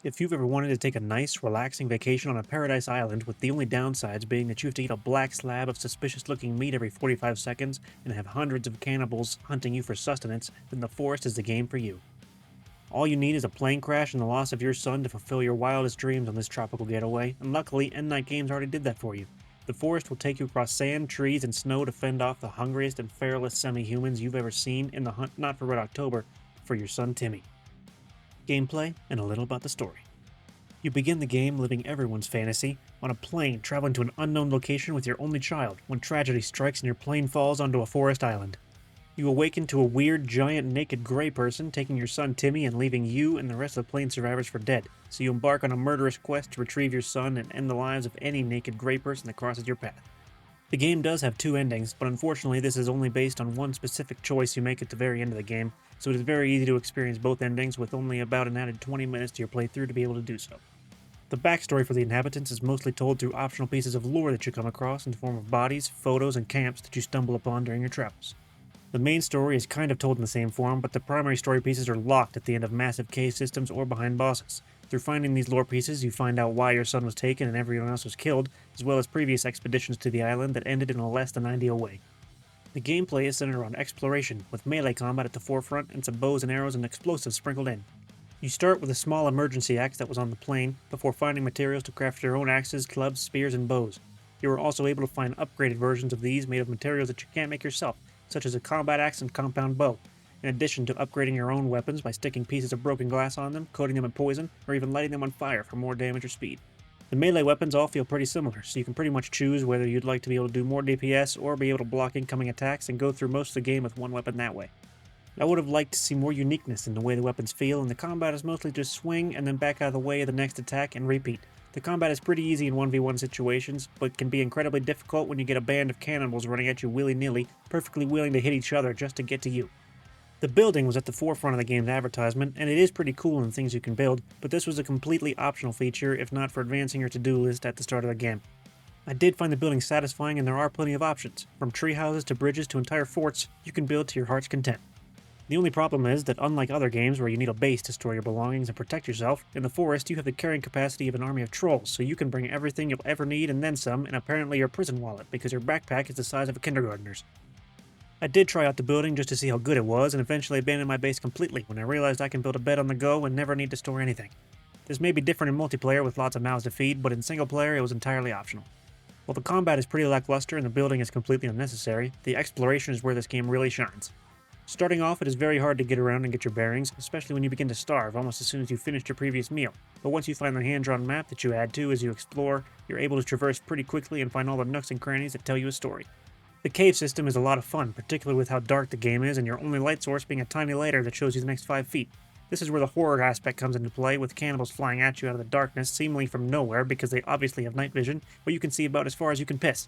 If you've ever wanted to take a nice, relaxing vacation on a paradise island with the only downsides being that you have to eat a black slab of suspicious looking meat every 45 seconds and have hundreds of cannibals hunting you for sustenance, then the forest is the game for you. All you need is a plane crash and the loss of your son to fulfill your wildest dreams on this tropical getaway, and luckily, N-Night Games already did that for you. The forest will take you across sand, trees, and snow to fend off the hungriest and fearless semi-humans you've ever seen in the hunt not for Red October, but for your son Timmy. Gameplay, and a little about the story. You begin the game living everyone's fantasy, on a plane traveling to an unknown location with your only child, when tragedy strikes and your plane falls onto a forest island. You awaken to a weird, giant, naked gray person taking your son Timmy and leaving you and the rest of the plane survivors for dead, so you embark on a murderous quest to retrieve your son and end the lives of any naked gray person that crosses your path. The game does have two endings, but unfortunately this is only based on one specific choice you make at the very end of the game, so it is very easy to experience both endings with only about an added 20 minutes to your playthrough to be able to do so. The backstory for the inhabitants is mostly told through optional pieces of lore that you come across in the form of bodies, photos, and camps that you stumble upon during your travels. The main story is kind of told in the same form, but the primary story pieces are locked at the end of massive cave systems or behind bosses. Through finding these lore pieces, you find out why your son was taken and everyone else was killed, as well as previous expeditions to the island that ended in a less than ideal way. The gameplay is centered around exploration, with melee combat at the forefront and some bows and arrows and explosives sprinkled in. You start with a small emergency axe that was on the plane, before finding materials to craft your own axes, clubs, spears, and bows. You are also able to find upgraded versions of these made of materials that you can't make yourself, such as a combat axe and compound bow, in addition to upgrading your own weapons by sticking pieces of broken glass on them, coating them in poison, or even lighting them on fire for more damage or speed. The melee weapons all feel pretty similar, so you can pretty much choose whether you'd like to be able to do more DPS or be able to block incoming attacks and go through most of the game with one weapon that way. I would have liked to see more uniqueness in the way the weapons feel, and the combat is mostly just swing and then back out of the way of the next attack and repeat. The combat is pretty easy in 1v1 situations, but can be incredibly difficult when you get a band of cannibals running at you willy-nilly, perfectly willing to hit each other just to get to you. The building was at the forefront of the game's advertisement, and it is pretty cool in the things you can build, but this was a completely optional feature if not for advancing your to-do list at the start of the game. I did find the building satisfying, and there are plenty of options. From tree houses to bridges to entire forts, you can build to your heart's content. The only problem is that unlike other games where you need a base to store your belongings and protect yourself, in the forest you have the carrying capacity of an army of trolls, so you can bring everything you'll ever need and then some, and apparently your prison wallet, because your backpack is the size of a kindergartner's. I did try out the building just to see how good it was, and eventually abandoned my base completely when I realized I can build a bed on the go and never need to store anything. This may be different in multiplayer with lots of mouths to feed, but in single player it was entirely optional. While the combat is pretty lackluster and the building is completely unnecessary, the exploration is where this game really shines. Starting off, it is very hard to get around and get your bearings, especially when you begin to starve almost as soon as you finished your previous meal. But once you find the hand-drawn map that you add to as you explore, you're able to traverse pretty quickly and find all the nooks and crannies that tell you a story. The cave system is a lot of fun, particularly with how dark the game is and your only light source being a tiny lighter that shows you the next 5 feet. This is where the horror aspect comes into play, with cannibals flying at you out of the darkness, seemingly from nowhere because they obviously have night vision, but you can see about as far as you can piss.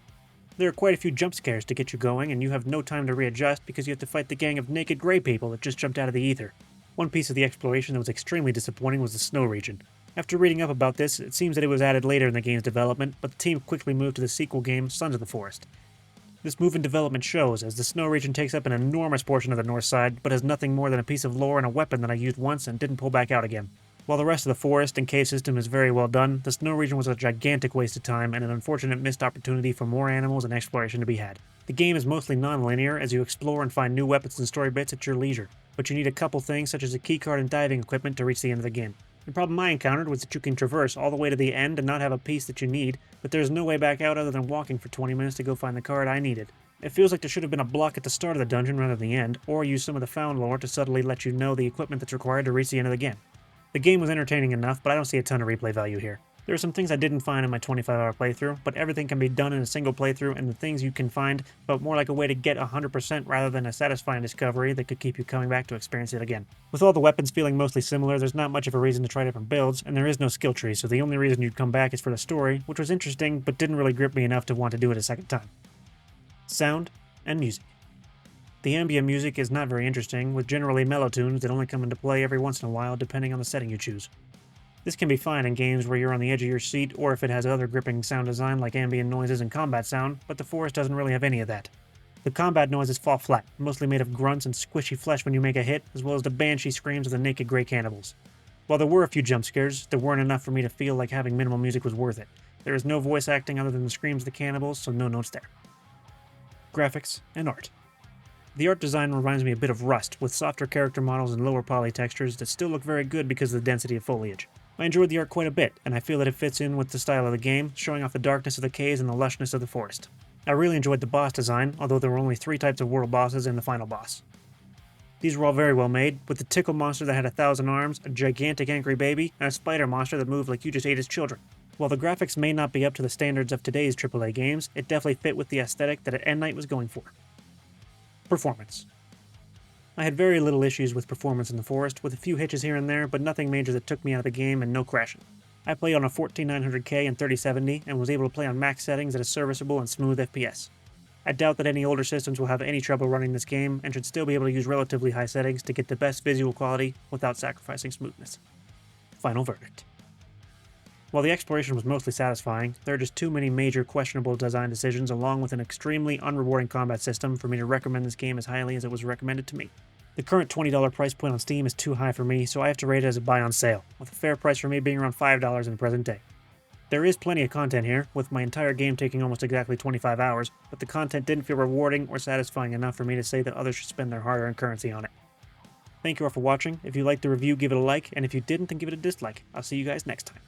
There are quite a few jump scares to get you going, and you have no time to readjust because you have to fight the gang of naked gray people that just jumped out of the ether. One piece of the exploration that was extremely disappointing was the snow region. After reading up about this, it seems that it was added later in the game's development, but the team quickly moved to the sequel game, Sons of the Forest. This move in development shows, as the snow region takes up an enormous portion of the north side, but has nothing more than a piece of lore and a weapon that I used once and didn't pull back out again. While the rest of the forest and cave system is very well done, the snow region was a gigantic waste of time and an unfortunate missed opportunity for more animals and exploration to be had. The game is mostly non-linear as you explore and find new weapons and story bits at your leisure, but you need a couple things such as a keycard and diving equipment to reach the end of the game. The problem I encountered was that you can traverse all the way to the end and not have a piece that you need, but there's no way back out other than walking for 20 minutes to go find the card I needed. It feels like there should have been a block at the start of the dungeon rather than the end, or use some of the found lore to subtly let you know the equipment that's required to reach the end of the game. The game was entertaining enough, but I don't see a ton of replay value here. There are some things I didn't find in my 25-hour playthrough, but everything can be done in a single playthrough, and the things you can find felt more like a way to get 100% rather than a satisfying discovery that could keep you coming back to experience it again. With all the weapons feeling mostly similar, there's not much of a reason to try different builds, and there is no skill tree, so the only reason you'd come back is for the story, which was interesting, but didn't really grip me enough to want to do it a second time. Sound and music. The ambient music is not very interesting, with generally mellow tunes that only come into play every once in a while depending on the setting you choose. This can be fine in games where you're on the edge of your seat or if it has other gripping sound design like ambient noises and combat sound, but the forest doesn't really have any of that. The combat noises fall flat, mostly made of grunts and squishy flesh when you make a hit, as well as the banshee screams of the naked gray cannibals. While there were a few jump scares, there weren't enough for me to feel like having minimal music was worth it. There is no voice acting other than the screams of the cannibals, so no notes there. Graphics and art. The art design reminds me a bit of Rust, with softer character models and lower poly textures that still look very good because of the density of foliage. I enjoyed the art quite a bit, and I feel that it fits in with the style of the game, showing off the darkness of the caves and the lushness of the forest. I really enjoyed the boss design, although there were only 3 types of world bosses and the final boss. These were all very well made, with the tickle monster that had 1,000 arms, a gigantic angry baby, and a spider monster that moved like you just ate his children. While the graphics may not be up to the standards of today's AAA games, it definitely fit with the aesthetic that Endnight was going for. Performance. I had very little issues with performance in the forest, with a few hitches here and there, but nothing major that took me out of the game and no crashing. I played on a 14900K and 3070 and was able to play on max settings at a serviceable and smooth FPS. I doubt that any older systems will have any trouble running this game and should still be able to use relatively high settings to get the best visual quality without sacrificing smoothness. Final verdict. While the exploration was mostly satisfying, there are just too many major questionable design decisions along with an extremely unrewarding combat system for me to recommend this game as highly as it was recommended to me. The current $20 price point on Steam is too high for me, so I have to rate it as a buy on sale, with a fair price for me being around $5 in the present day. There is plenty of content here, with my entire game taking almost exactly 25 hours, but the content didn't feel rewarding or satisfying enough for me to say that others should spend their hard-earned currency on it. Thank you all for watching. If you liked the review, give it a like, and if you didn't, then give it a dislike. I'll see you guys next time.